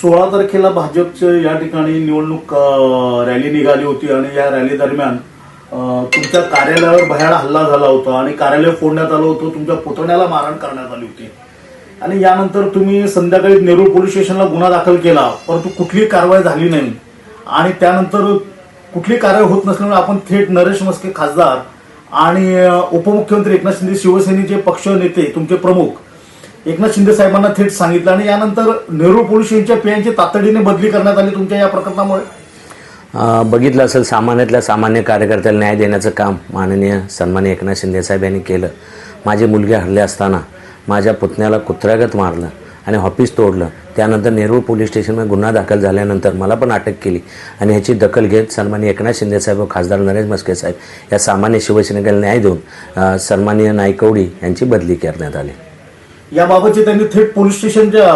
16 तारखेला भाजपचं या ठिकाणी निवडणूक रॅली निघाली होती आणि या रॅली दरम्यान तुमच्या कार्यालयावर भयानक हल्ला झाला होता आणि कार्यालय फोडण्यात आलं होतं, तुमच्या पुतण्याला मारहाण करण्यात आली होती आणि यानंतर तुम्ही संध्याकाळी नेरूळ पोलीस स्टेशनला गुन्हा दाखल केला, परंतु कुठलीही कारवाई झाली नाही आणि त्यानंतर कुठली कारवाई होत नसल्यामुळे आपण थेट नरेश म्हस्के खासदार आणि उपमुख्यमंत्री एकनाथ शिंदे शिवसेनेचे पक्ष नेते तुमचे प्रमुख एकनाथ शिंदे साहेबांना थेट सांगितलं आणि यानंतर नेरूळ पोलीस स्टेशनच्या पीआयची तातडीने बदली करण्यात आली तुमच्या या प्रकरणामुळे. बघितलं असेल, सामान्यातल्या सामान्य कार्यकर्त्याला न्याय देण्याचं काम माननीय सन्माननीय एकनाथ शिंदे साहेब यांनी केलं. माझे मुलगे हरले असताना माझ्या पुतण्याला कुत्र्यागत मारलं आणि ऑफिस तोडलं. त्यानंतर नेरूळ पोलीस स्टेशनमध्ये गुन्हा दाखल झाल्यानंतर मला पण अटक केली आणि ह्याची दखल घेत सन्माननीय एकनाथ शिंदे साहेब व खासदार नरेश म्हस्के साहेब या सामान्य शिवसैनिकाला न्याय देऊन सन्माननीय नायकवडी यांची बदली करण्यात आली. याबाबतचे त्यांनी थेट पोलीस स्टेशनच्या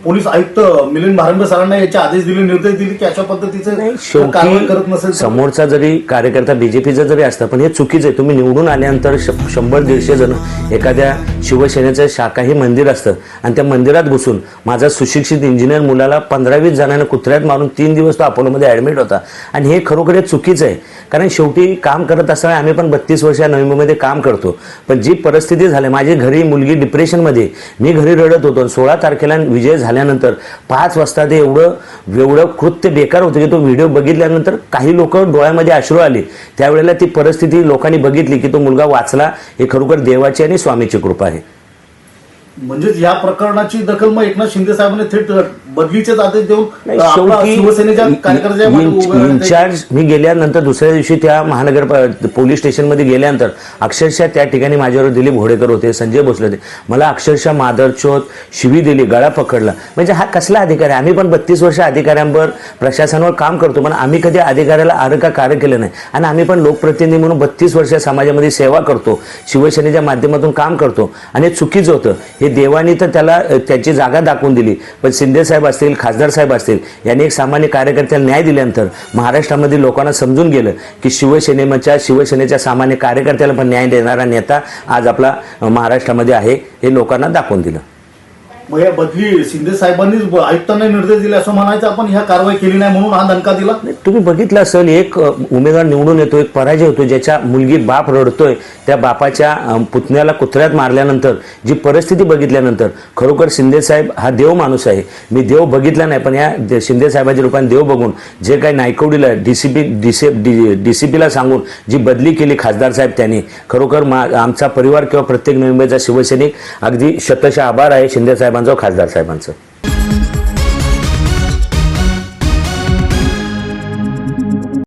पोलीस आयुक्त मिलिंद भारंबे सरांना याचे आदेश दिले, निर्देश दिले की अशा पद्धतीचं कारवाई करत नसेल. समोरचा जरी कार्यकर्ता बीजेपीचा जरी असता पण हे चुकीचं आहे. तुम्ही निवडून आल्यानंतर 100-150 जण एखाद्या शिवसेनेचं शाखाही मंदिर असतं आणि त्या मंदिरात घुसून माझा सुशिक्षित इंजिनियर मुलाला 15-20 जणांना कुत्र्यात मारून 3 दिवस तो अपोलोमध्ये ॲडमिट होता आणि हे खरोखर चुकीचं आहे. कारण शेवटी काम करत असताना आम्ही पण 32 वर्ष या नवी मुंबईमध्ये काम करतो, पण जी परिस्थिती झाली, माझी घरी मुलगी डिप्रेशनमध्ये, मी घरी रडत होतो. 16 तारखेला विजय झाल्यानंतर 5 वाजता ते एवढं कृत्य बेकार होतं की तो व्हिडिओ बघितल्यानंतर काही लोक डोळ्यामध्ये अश्रू आले. त्यावेळेला ती परिस्थिती लोकांनी बघितली की तो मुलगा वाचला, हे खरोखर देवाची आणि स्वामीची कृपा आहे. म्हणजेच या प्रकरणाची दखल मग एकनाथ शिंदे साहेबांनी थेट बदलीचेच आदेश देऊन शिवसेनेच्या इन्चार्ज मी गेल्यानंतर दुसऱ्या दिवशी त्या महानगर पोलीस स्टेशनमध्ये गेल्यानंतर अक्षरशः त्या ठिकाणी माझ्यावर दिलीप घोडेकर होते, संजय भोसले होते. मला अक्षरशः मादरचोत शिवी दिली, गळा पकडला. म्हणजे हा कसला अधिकारी? आम्ही पण 32 वर्ष अधिकाऱ्यांवर प्रशासनावर काम करतो, पण आम्ही कधी अधिकाऱ्याला आर कार्य केलं नाही आणि आम्ही पण लोकप्रतिनिधी म्हणून 32 वर्ष समाजामध्ये सेवा करतो, शिवसेनेच्या माध्यमातून काम करतो आणि हे चुकीचं होतं. हे देवानी तर त्याला त्याची जागा दाखवून दिली, पण शिंदे साहेब असतील, खासदार साहेब असतील यांनी एक सामान्य कार्यकर्त्याला न्याय दिल्यानंतर महाराष्ट्रामध्ये लोकांना समजून गेलं की शिवसेनेच्या सामान्य कार्यकर्त्याला पण न्याय देणारा नेता आज आपला महाराष्ट्रामध्ये आहे, हे लोकांना दाखवून दिलं. मग या बदली शिंदे साहेबांनीच आयुक्तांना निर्देश दिले असं म्हणायचं आपण, ह्या कारवाई केली नाही म्हणून हा दणका दिला. तुम्ही बघितलं असेल, एक उमेदवार निवडून येतो, एक पराजय होतो, ज्याच्या मुलगी बाप रडतोय, त्या बापाच्या पुतण्याला कुत्र्यात मारल्यानंतर जी परिस्थिती बघितल्यानंतर खरोखर शिंदे साहेब हा देव माणूस आहे. मी देव बघितला नाही, पण या शिंदे साहेबांच्या रूपाने देव बघून जे काही नायकवडीला डीसीपीला सांगून जी बदली केली खासदार साहेब, त्यांनी खरोखर आमचा परिवार किंवा प्रत्येक मुंबईचा शिवसैनिक अगदी शतशः आभार आहे शिंदे साहेबांचा, खासदार साहेबांचं.